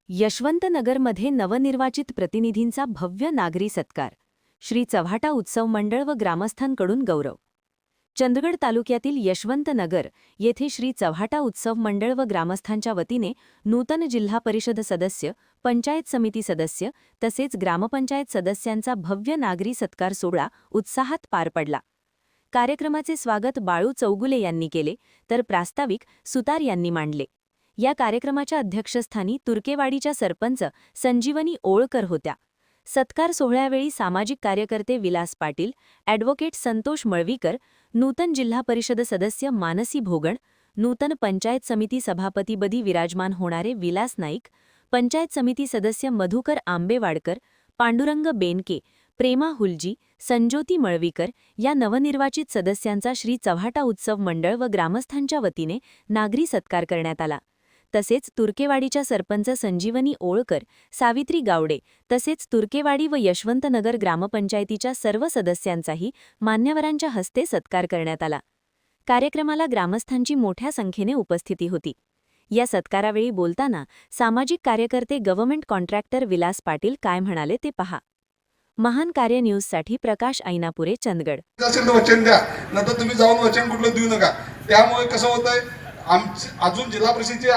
यशवंतनगरमध्ये नवनिर्वाचित प्रतिनिधींचा भव्य नागरी सत्कार. श्री चव्हाटा उत्सव मंडळ व ग्रामस्थांकडून गौरव. चंदगड तालुक्यातील यशवंतनगर येथे श्री चव्हाटा उत्सव मंडळ व ग्रामस्थांच्या वतीने नूतन जिल्हा परिषद सदस्य, पंचायत समिती सदस्य तसेच ग्रामपंचायत सदस्यांचा भव्य नागरी सत्कार सोहळा उत्साहात पार पडला. कार्यक्रमाचे स्वागत बाळू चौगुले यांनी केले, तर प्रास्ताविक सुतार यांनी मांडले. या कार्यक्रमाच्या अध्यक्षस्थानी तुर्केवाडीच्या सरपंच संजीवनी ओळकर होत्या. सत्कार सोहळ्यावेळी सामाजिक कार्यकर्ते विलास पाटील, ॲडव्होकेट संतोष मळवीकर, नूतन जिल्हा परिषद सदस्य मानसी भोगण, नूतन पंचायत समिती सभापतीपदी विराजमान होणारे विलास नाईक, पंचायत समिती सदस्य मधुकर आंबेवाडकर, पांडुरंग बेनके, प्रेमा हुलजी, संज्योती मळवीकर या नवनिर्वाचित सदस्यांचा श्री चव्हाटा उत्सव मंडळ व ग्रामस्थांच्या वतीने नागरी सत्कार करण्यात आला. तसेच तुर्केवाडीच्या सरपंच संजीवनी ओळकर, सावित्री गावडे तसेच तुर्केवाडी व यशवंतनगर ग्रामपंचायतीच्या सर्व सदस्यांचाही मान्यवरांच्या हस्ते सत्कार करण्यात आला. कार्यक्रमाला ग्रामस्थांची मोठ्या संख्येने उपस्थिती होती. या सत्कारावेळी बोलताना सामाजिक कार्यकर्ते गव्हर्नमेंट कॉन्ट्रॅक्टर विलास पाटील काय म्हणाले ते पहा. महान कार्य न्यूजसाठी प्रकाश ऐनापुरे, चंदगड. वचन द्या, नंतर तुम्ही जाऊन वचन कुठलं देऊ नका. त्यामुळे कसं होतंय, अजून जिल्हा परिषदेची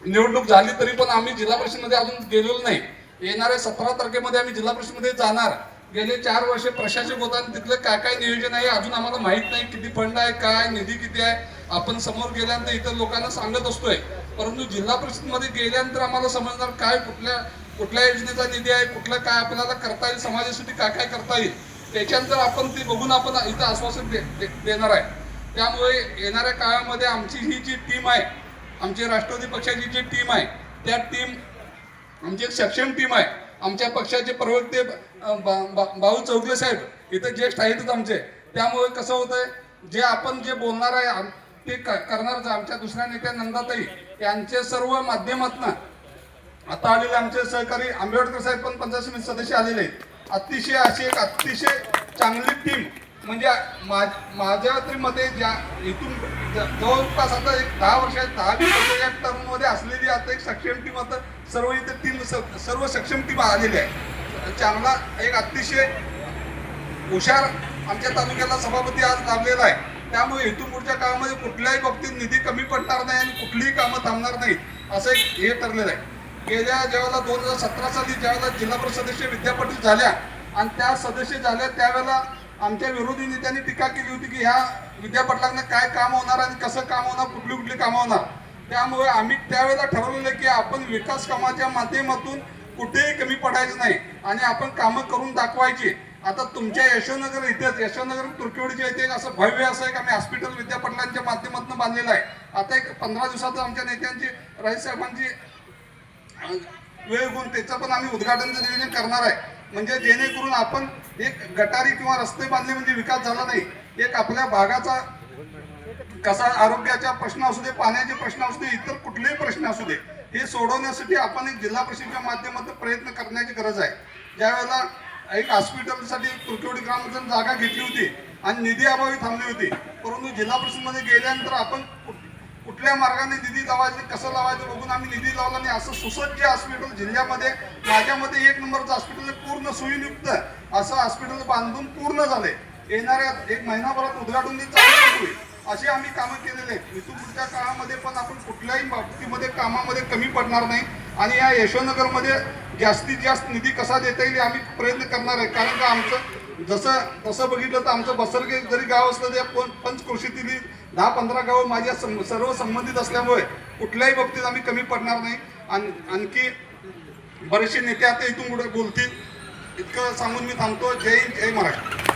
निवडणूक झाली तरी पण आम्ही जिल्हा परिषदेमध्ये अजून गेलेलो नाही. येणाऱ्या 17 तारखेमध्ये आम्ही जिल्हा परिषदेमध्ये जाणार. गेले 4 वर्षे प्रशासक होता आणि तिथलं काय काय नियोजन आहे अजून आम्हाला माहित नाही. किती फंड आहे, काय निधी किती आहे, आपण समोर गेल्यानंतर इतर लोकांना सांगत असतोय. परंतु जिल्हा परिषदेमध्ये गेल्यानंतर आम्हाला समजणार काय कुठल्या योजनेचा निधी आहे, कुठलं काय आपल्याला करता येईल, समाजासाठी काय काय करता येईल. त्याच्यानंतर आपण ते बघून आपण इथं आश्वासन देणार आहे. त्यामुळे येणाऱ्या काळामध्ये आमची ही जी टीम आहे, आमची राष्ट्रवादी पक्षाची जी टीम आहे, त्या टीम आमची एक सक्षम टीम आहे. आमच्या पक्षाचे प्रवक्ते बाळू चौगुले साहेब इथं ज्येष्ठ आहेतच आमचे. त्यामुळे कसं होतंय, जे आपण जे बोलणार आहे ते करणारच. आमच्या दुसऱ्या नेत्या नंदाताई यांचे सर्व माध्यमातून आता आलेले आमचे सहकारी आंबेडकर साहेब पण पंचायत समिती सदस्य आलेले आहेत. अतिशय चांगली टीम, म्हणजे माझ्या तरी मध्ये ज्या इथून जवळपास आता एक 10 वर्षात 10-20 वर्ष या टर्ममध्ये असलेली आता एक सक्षम टीम, आता सर्व इथे टीम सर्व सक्षम टीम आलेली आहे. चांगला एक अतिशय हुशार आमच्या तालुक्याला सभापती आज लाभलेला आहे. त्यामुळे इथून पुढच्या काळामध्ये कुठल्याही बाबतीत निधी कमी पडणार नाही आणि कुठलीही कामं थांबणार नाहीत, असं एक हे ठरलेलं आहे. गेल्या ज्यावेळेला 2017 साली ज्यावेळेला जिल्हा परिषद सदस्य विद्या पाटील झाल्या आणि त्या सदस्य झाल्या त्यावेळेला आमच्या विरोधी नेत्यांनी टीका केली होती की ह्या विद्या पाटलांना काय काम होणार आणि कसं काम होणार, कुठली कामं होणार. त्यामुळे आम्ही त्यावेळेला ठरवलेलं की आपण विकास कामाच्या माध्यमातून कुठेही कमी पडायचं नाही आणि आपण कामं करून दाखवायची. आता तुमच्या यशवंतनगर इथेच यशवंतनगर तुर्केवाडीच्या इथे असं भव्य असं एक आम्ही हॉस्पिटल विद्या पाटलांच्या माध्यमातून बांधलेलं आहे. आता एक 15 दिवसात आमच्या नेत्यांची राईसाहेबांची वेळ गुण त्याचं पण आम्ही उद्घाटनाचं नियोजन करणार आहे. म्हणजे जेणेकरून आपण एक गटारी किंवा रस्ते बांधले म्हणजे विकास झाला नाही. एक आपल्या भागाचा कसा आरोग्याचा प्रश्न असू दे, पाण्याचे प्रश्न असू दे, इतर कुठलेही प्रश्न असू दे, हे सोडवण्यासाठी आपण एक जिल्हा परिषदेच्या माध्यमातून प्रयत्न करण्याची गरज आहे. ज्यावेळेला एक हॉस्पिटलसाठी तुर्केवाडी ग्रामपंचायत जागा घेतली होती आणि निधी अभावी थांबली होती, परंतु जिल्हा परिषदेमध्ये गेल्यानंतर आपण कुठल्या मार्गाने निधी लावायचं, कसं लावायचं बघून आम्ही निधी लावला नाही. असं सुसज्ज हॉस्पिटल जिल्ह्यामध्ये माझ्यामध्ये 1 नंबरचं हॉस्पिटल, पूर्ण सोयीयुक्त असं हॉस्पिटल बांधून पूर्ण झाले. येणाऱ्या 1 महिनाभरात उद्घाटन चालू होईल अशी आम्ही कामं केलेले आहेत. इथून पुढच्या काळामध्ये पण आपण कुठल्याही बाबतीमध्ये कामामध्ये कमी पडणार नाही आणि या यशवंतनगरमध्ये जास्तीत जास्त निधी कसा देता येईल आम्ही प्रयत्न करणार आहे. कारण का आमचं तसं बघितलं तर आमचं बसरगे जरी गाव असलं तरी पंचकृषीतील 10-15 गावं माझ्या सर्व संबंधित असल्यामुळे कुठल्याही बाबतीत आम्ही कमी पडणार नाही. आणि आणखी बरेचसे नेते आता इथून पुढे बोलतील, इतकं सांगून मी थांबतो. जय हिंद, जय महाराष्ट्र.